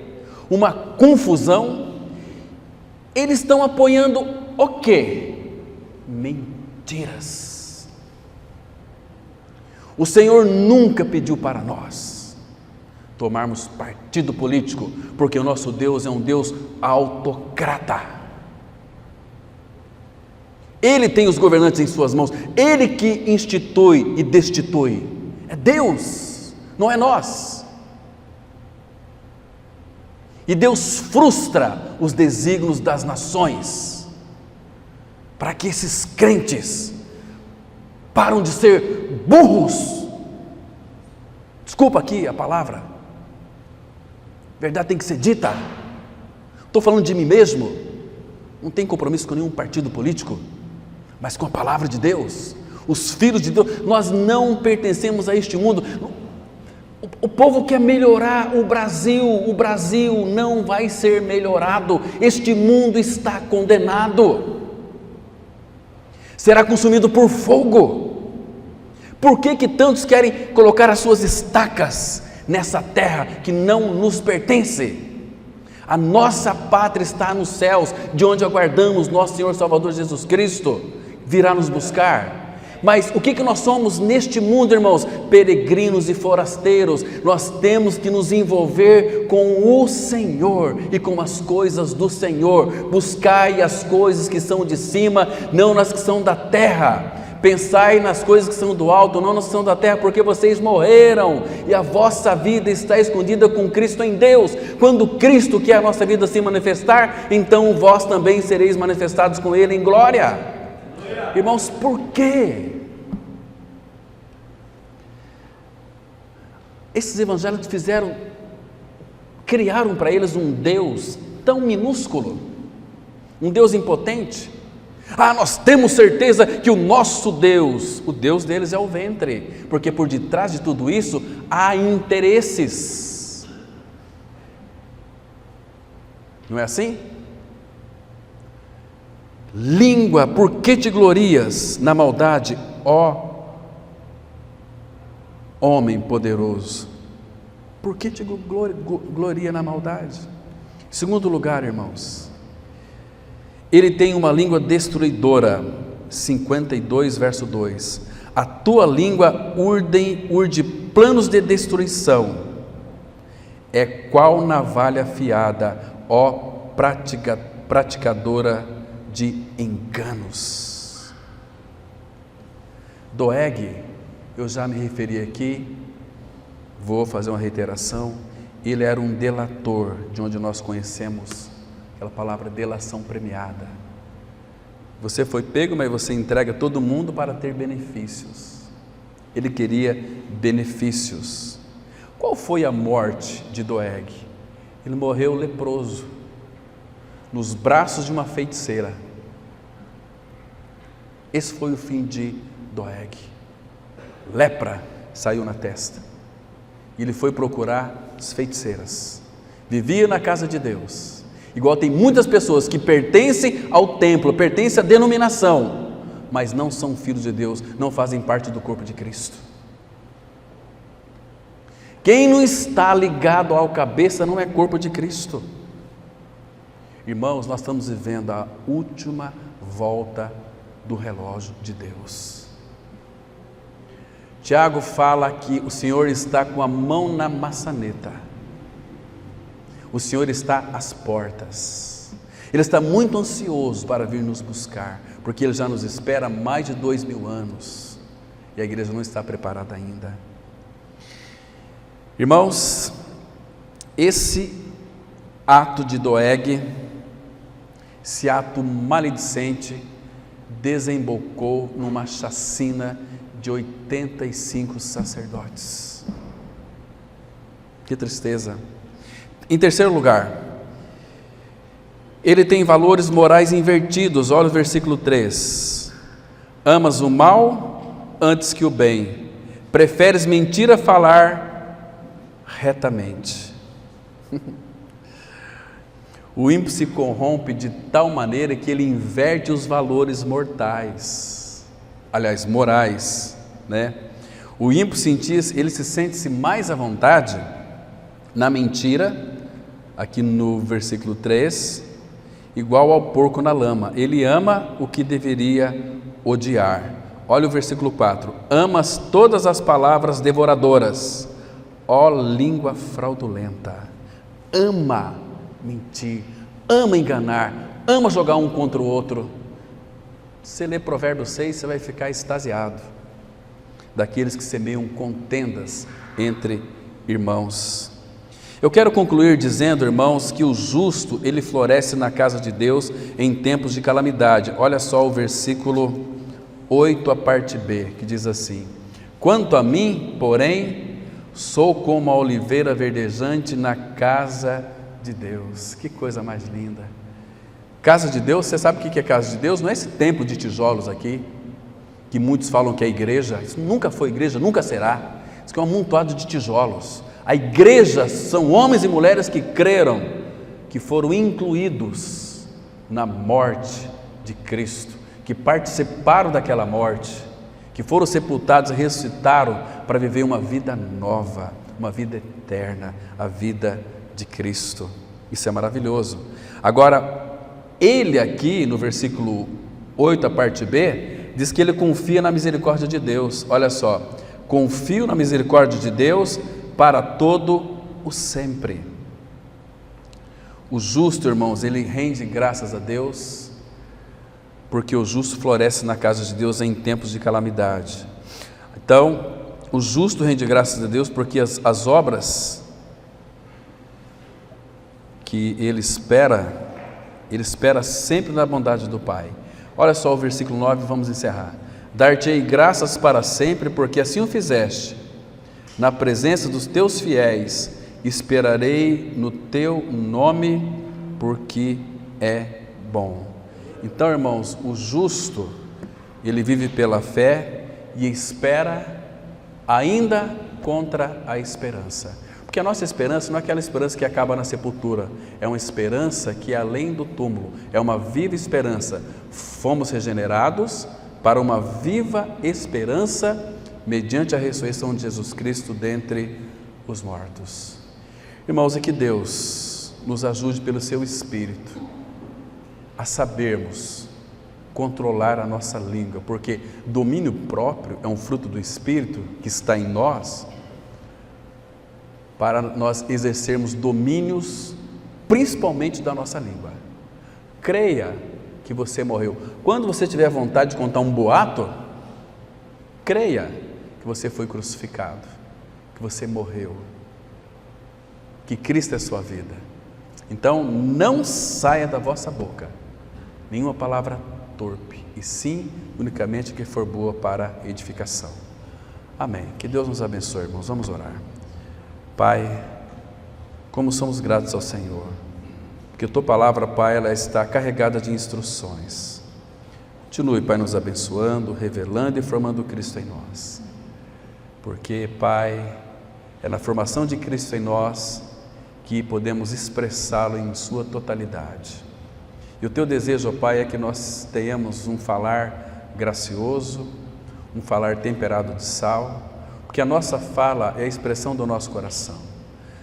uma confusão. Eles estão apoiando o quê? Mentiras. O Senhor nunca pediu para nós tomarmos partido político, porque o nosso Deus é um Deus autocrata. Ele tem os governantes em suas mãos, Ele que institui e destitui. É Deus, não é nós. E Deus frustra os desígnios das nações, para que esses crentes param de ser burros. Desculpa aqui a palavra, verdade tem que ser dita. Estou falando de mim mesmo, não tenho compromisso com nenhum partido político, mas com a palavra de Deus, os filhos de Deus. Nós não pertencemos a este mundo. O povo quer melhorar o Brasil não vai ser melhorado. Este mundo está condenado, será consumido por fogo. Por que tantos querem colocar as suas estacas nessa terra que não nos pertence? A nossa pátria está nos céus, de onde aguardamos nosso Senhor Salvador Jesus Cristo virá nos buscar. Mas o que nós somos neste mundo, irmãos? Peregrinos e forasteiros. Nós temos que nos envolver com o Senhor e com as coisas do Senhor. Buscai as coisas que são de cima, não nas que são da terra. Pensai nas coisas que são do alto, não nas que são da terra, porque vocês morreram e a vossa vida está escondida com Cristo em Deus. Quando Cristo, que é a nossa vida, se manifestar, então vós também sereis manifestados com Ele em glória. Irmãos, por quê? Esses evangélicos criaram para eles um Deus tão minúsculo, um Deus impotente. Nós temos certeza que o nosso Deus, o Deus deles é o ventre, porque por detrás de tudo isso há interesses. Não é assim? Língua, por que te glorias na maldade, ó homem poderoso? Por que te gloria na maldade? Em segundo lugar, irmãos, ele tem uma língua destruidora. 52, verso 2. A tua língua urde planos de destruição, é qual navalha afiada, ó praticadora de enganos. Doeg, eu já me referi aqui, vou fazer uma reiteração. Ele era um delator, de onde nós conhecemos aquela palavra delação premiada. Você foi pego, mas você entrega todo mundo para ter benefícios. Ele queria benefícios. Qual foi a morte de Doeg? Ele morreu leproso. nos braços de uma feiticeira. Esse foi o fim de Doeg. Lepra saiu na testa. E ele foi procurar as feiticeiras. Vivia na casa de Deus. Igual tem muitas pessoas que pertencem ao templo, pertencem à denominação, mas não são filhos de Deus, não fazem parte do corpo de Cristo. Quem não está ligado ao cabeça não é corpo de Cristo. Irmãos, nós estamos vivendo a última volta do relógio de Deus. Tiago fala que o Senhor está com a mão na maçaneta. O Senhor está às portas. Ele está muito ansioso para vir nos buscar, porque Ele já nos espera há mais de 2000 anos e a igreja não está preparada ainda. Irmãos, esse ato de Doeg, esse ato maledicente, desembocou numa chacina de 85 sacerdotes. Que tristeza. Em terceiro lugar, ele tem valores morais invertidos. Olha o versículo 3. Amas o mal antes que o bem, preferes mentira a falar retamente. O ímpio se corrompe de tal maneira que ele inverte os valores morais, né? O ímpio ele se sente mais à vontade na mentira, aqui no versículo 3, igual ao porco na lama. Ele ama o que deveria odiar. Olha o versículo 4. Amas todas as palavras devoradoras, ó língua fraudulenta. Ama mentir, ama enganar, ama jogar um contra o outro. Você lê Provérbios 6, você vai ficar extasiado. Daqueles que semeiam contendas entre irmãos. Eu quero concluir dizendo, irmãos, que o justo, ele floresce na casa de Deus em tempos de calamidade. Olha só o versículo 8, a parte B, que diz assim: quanto a mim, porém, sou como a oliveira verdejante na casa de Deus. Que coisa mais linda. Casa de Deus, você sabe o que é casa de Deus? Não é esse templo de tijolos aqui, que muitos falam que é igreja. Isso nunca foi igreja, nunca será. Isso aqui é um amontoado de tijolos. A igreja são homens e mulheres que creram, que foram incluídos na morte de Cristo, que participaram daquela morte, que foram sepultados e ressuscitaram para viver uma vida nova, uma vida eterna, a vida de Cristo. Isso é maravilhoso. Agora, ele aqui no versículo 8, a parte B, diz que ele confia na misericórdia de Deus. Olha só, confio na misericórdia de Deus para todo o sempre. O justo, irmãos, ele rende graças a Deus, porque o justo floresce na casa de Deus em tempos de calamidade. Então, o justo rende graças a Deus porque as obras que ele espera sempre na bondade do Pai. Olha só o versículo 9, vamos encerrar. Dar-te-ei graças para sempre, porque assim o fizeste. Na presença dos teus fiéis, esperarei no teu nome, porque é bom. Então, irmãos, o justo, ele vive pela fé e espera ainda contra a esperança. Porque a nossa esperança não é aquela esperança que acaba na sepultura, é uma esperança que é além do túmulo, é uma viva esperança. Fomos regenerados para uma viva esperança mediante a ressurreição de Jesus Cristo dentre os mortos. Irmãos, é que Deus nos ajude pelo seu Espírito a sabermos controlar a nossa língua, porque domínio próprio é um fruto do Espírito que está em nós, para nós exercermos domínios, principalmente da nossa língua. Creia que você morreu. Quando você tiver vontade de contar um boato, creia que você foi crucificado, que você morreu, que Cristo é sua vida. Então, não saia da vossa boca nenhuma palavra torpe, e sim, unicamente que for boa para edificação. Amém. Que Deus nos abençoe, irmãos. Vamos orar. Pai, como somos gratos ao Senhor porque a Tua palavra, Pai, ela está carregada de instruções. Continue, Pai, nos abençoando, revelando e formando Cristo em nós. Porque, Pai, é na formação de Cristo em nós que podemos expressá-lo em sua totalidade. E o Teu desejo, ó Pai, é que nós tenhamos um falar gracioso, um falar temperado de sal, porque a nossa fala é a expressão do nosso coração.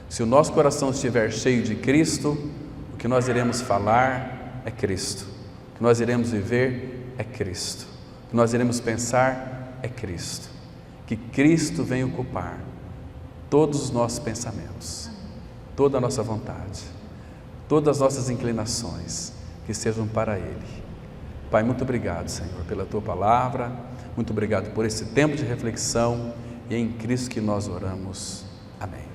Se o nosso coração estiver cheio de Cristo, o que nós iremos falar é Cristo. O que nós iremos viver é Cristo. O que nós iremos pensar é Cristo. Que Cristo venha ocupar todos os nossos pensamentos, toda a nossa vontade, todas as nossas inclinações, que sejam para Ele. Pai, muito obrigado, Senhor, pela Tua palavra, muito obrigado por esse tempo de reflexão, e é em Cristo que nós oramos. Amém.